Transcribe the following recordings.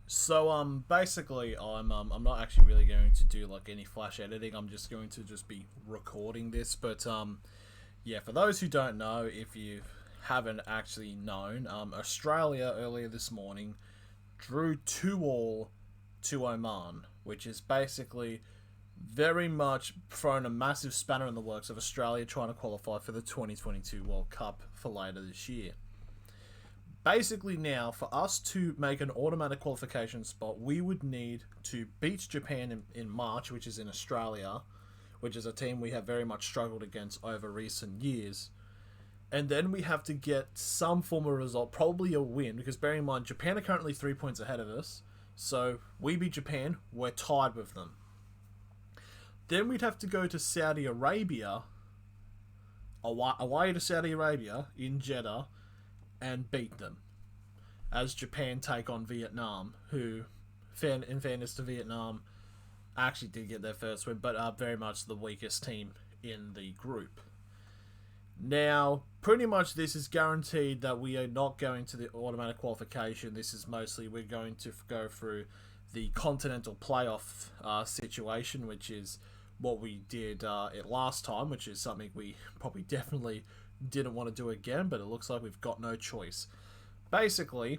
Basically, I'm not actually really going to do like any flash editing. I'm just going to just be recording this. Yeah, for those who don't know, if you haven't actually known, Australia earlier this morning drew 2-2 to Oman, which is basically very much thrown a massive spanner in the works of Australia trying to qualify for the 2022 World Cup for later this year. Basically now, for us to make an automatic qualification spot, we would need to beat Japan in March, which is in Australia, which is a team we have very much struggled against over recent years. And then we have to get some form of result, probably a win, because bearing in mind, Japan are currently 3 points ahead of us. So we beat Japan, we're tied with them. Then we'd have to go to Saudi Arabia, away to Saudi Arabia in Jeddah, and beat them. As Japan take on Vietnam, who, in fairness to Vietnam, actually did get their first win, but are very much the weakest team in the group. Now, pretty much this is guaranteed that we are not going to the automatic qualification. This is mostly we're going to go through the continental playoff situation, which is what we did it last time, which is something we probably definitely didn't want to do again, but it looks like we've got no choice. Basically,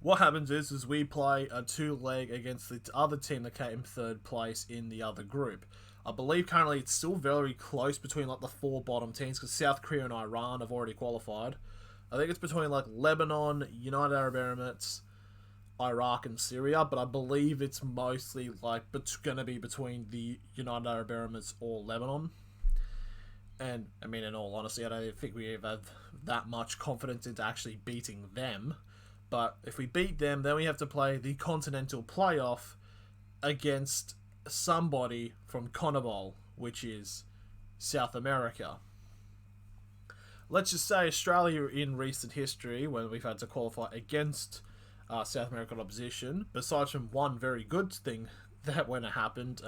what happens is we play a 2-leg against the other team that came third place in the other group. I believe currently it's still very close between like the 4 bottom teams, because South Korea and Iran have already qualified. I think it's between like Lebanon, United Arab Emirates, Iraq and Syria, but I believe it's mostly like going to be between the United Arab Emirates or Lebanon. And, I mean, in all honesty, I don't think we have that much confidence into actually beating them. But if we beat them, then we have to play the continental playoff against somebody from CONMEBOL, which is South America. Let's just say Australia in recent history, when we've had to qualify against South American opposition, besides from one very good thing that when it happened,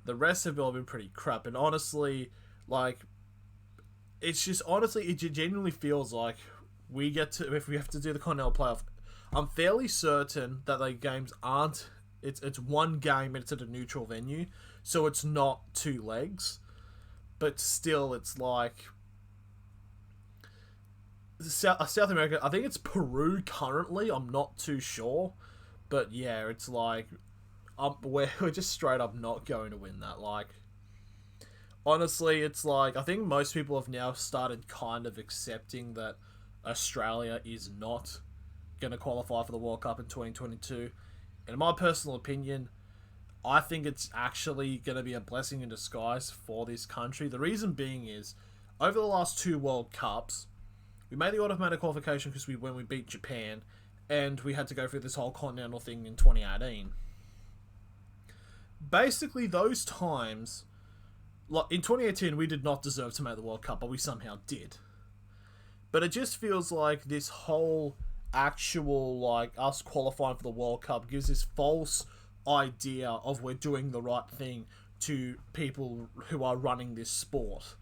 the rest have all been pretty crap. And honestly, like, it's just, honestly, it genuinely feels like we get to, if we have to do the Continental Playoff, I'm fairly certain that the games aren't, it's one game and it's at a neutral venue, so it's not 2 legs, but still it's like, South America, I think it's Peru currently, I'm not too sure, but yeah, it's like, we're just straight up not going to win that, like, honestly, it's like, I think most people have now started kind of accepting that Australia is not going to qualify for the World Cup in 2022. And in my personal opinion, I think it's actually going to be a blessing in disguise for this country. The reason being is, over the last 2 World Cups, we made the automatic qualification because when we beat Japan, and we had to go through this whole continental thing in 2018. Basically, those times, like in 2018, we did not deserve to make the World Cup, but we somehow did. But it just feels like this whole actual, like, us qualifying for the World Cup gives this false idea of we're doing the right thing to people who are running this sport.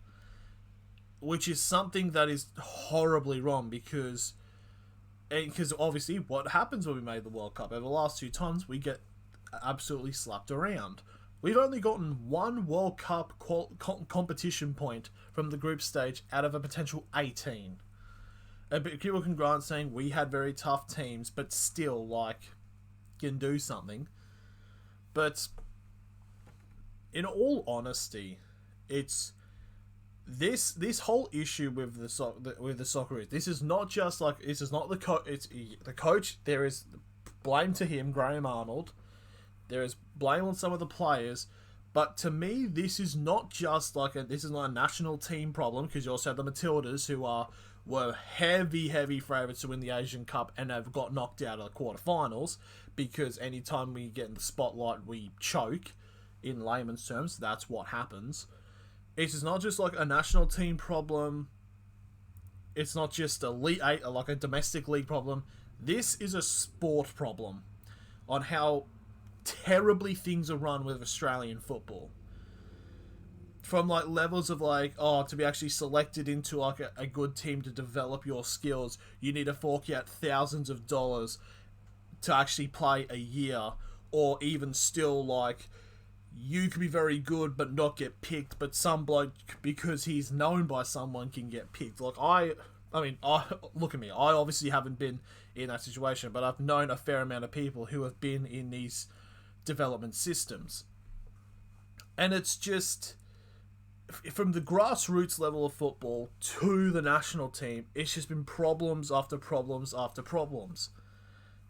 Which is something that is horribly wrong, because obviously what happens when we made the World Cup? Over the last 2 times, we get absolutely slapped around. We've only gotten 1 World Cup competition point from the group stage out of a potential 18. And people can grant saying we had very tough teams, but still, like, can do something. But in all honesty, it's this whole issue with the Socceroos. This is not just like, this is not the coach. It's the coach. There is blame to him, Graham Arnold. There is blame on some of the players, but to me, this is not just like this is not a national team problem, because you also have the Matildas, who were heavy favourites to win the Asian Cup and have got knocked out of the quarterfinals, because anytime we get in the spotlight, we choke. In layman's terms, that's what happens. It is not just like a national team problem. It's not just like a domestic league problem. This is a sport problem on how terribly things are run with Australian football. From like levels of like, to be actually selected into like a good team to develop your skills, you need to fork out thousands of dollars to actually play a year, or even still, like, you could be very good but not get picked, but some bloke, because he's known by someone, can get picked. Like, I mean, look at me. I obviously haven't been in that situation, but I've known a fair amount of people who have been in these development systems. And it's just, from the grassroots level of football to the national team, it's just been problems after problems after problems.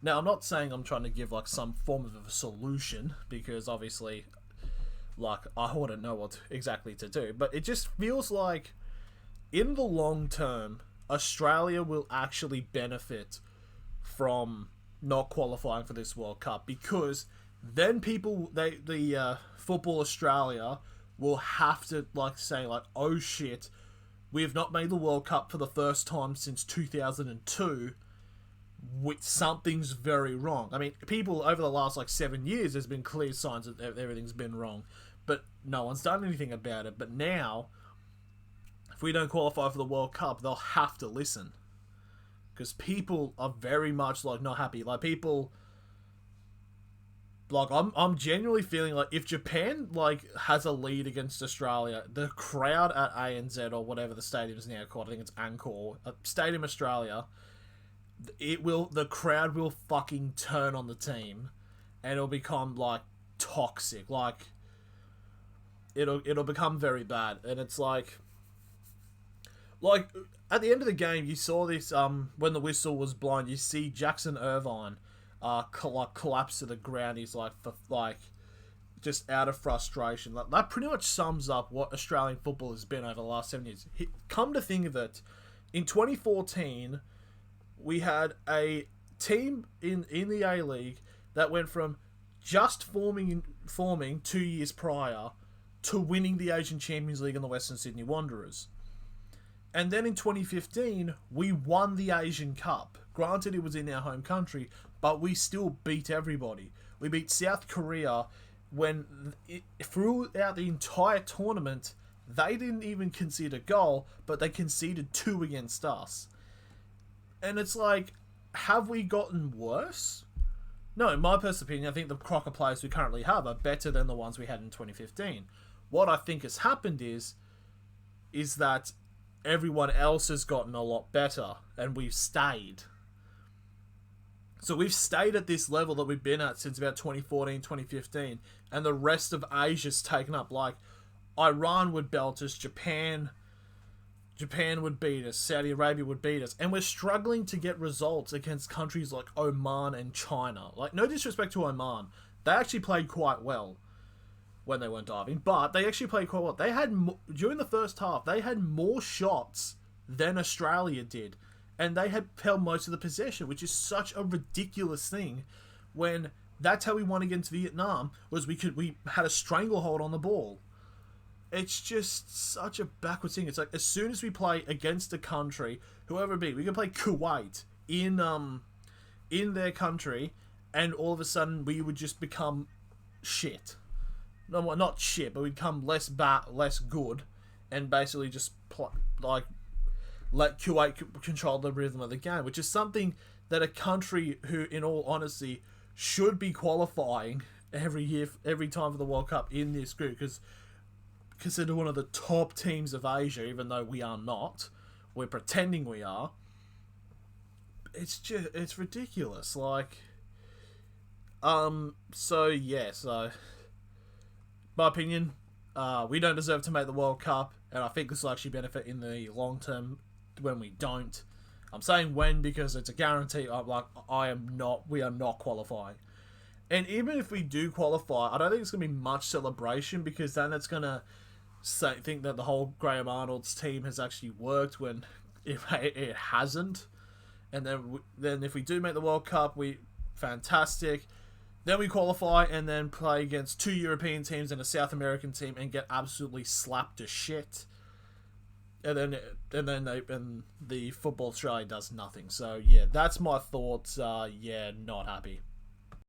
Now, I'm not saying I'm trying to give, like, some form of a solution, because obviously, like, I wouldn't know what exactly to do, but it just feels like, in the long term, Australia will actually benefit from not qualifying for this World Cup, because then the Football Australia will have to, like, say, like, oh shit, we have not made the World Cup for the first time since 2002. Something's very wrong. I mean, people over the last, like, 7 years, there's been clear signs that everything's been wrong, but no one's done anything about it. But now, if we don't qualify for the World Cup, they'll have to listen, because people are very much, like, not happy. Like, people, like, I'm genuinely feeling like if Japan, like, has a lead against Australia, the crowd at ANZ, or whatever the stadium is now called, I think it's Angkor Stadium Australia, the crowd will fucking turn on the team, and it'll become, like, toxic. Like, it'll become very bad. And it's like at the end of the game, you saw this, when the whistle was blown, you see Jackson Irvine collapse to the ground. He's like, just out of frustration. That pretty much sums up what Australian football has been over the last 7 years. Come to think of it, in 2014, we had a team in the A-League that went from just forming 2 years prior to winning the Asian Champions League and the Western Sydney Wanderers. And then in 2015, we won the Asian Cup. Granted, it was in our home country, but we still beat everybody. We beat South Korea throughout the entire tournament, they didn't even concede a goal, but they conceded 2 against us. And it's like, have we gotten worse? No, in my personal opinion, I think the Crocker players we currently have are better than the ones we had in 2015. What I think has happened is that everyone else has gotten a lot better, and we've stayed. So we've stayed at this level that we've been at since about 2014, 2015, and the rest of Asia's taken up. Like, Iran would belt us, Japan would beat us, Saudi Arabia would beat us, and we're struggling to get results against countries like Oman and China. Like, no disrespect to Oman, they actually played quite well when they weren't diving, but they actually played quite well. They had, during the first half, they had more shots than Australia did, and they had held most of the possession, which is such a ridiculous thing, when that's how we won against Vietnam, was we had a stranglehold on the ball. It's just such a backwards thing. It's like, as soon as we play against a country, whoever it be, we can play Kuwait in their country, and all of a sudden we would just become shit. No, not shit, but we'd become less good, and basically just let Kuwait control the rhythm of the game, which is something that a country who, in all honesty, should be qualifying every time for the World Cup in this group, because considered one of the top teams of Asia, even though we are not. We're pretending we are. It's ridiculous. Like, so my opinion, we don't deserve to make the World Cup, and I think this will actually benefit in the long term when we don't. I'm saying when because it's a guarantee. We are not qualifying. And even if we do qualify, I don't think it's going to be much celebration, because then it's going to think that the whole Graham Arnold's team has actually worked, when it hasn't. And then if we do make the World Cup, fantastic. Then we qualify and then play against 2 European teams and a South American team and get absolutely slapped to shit. And then the Football Australia does nothing. So yeah, that's my thoughts. Not happy.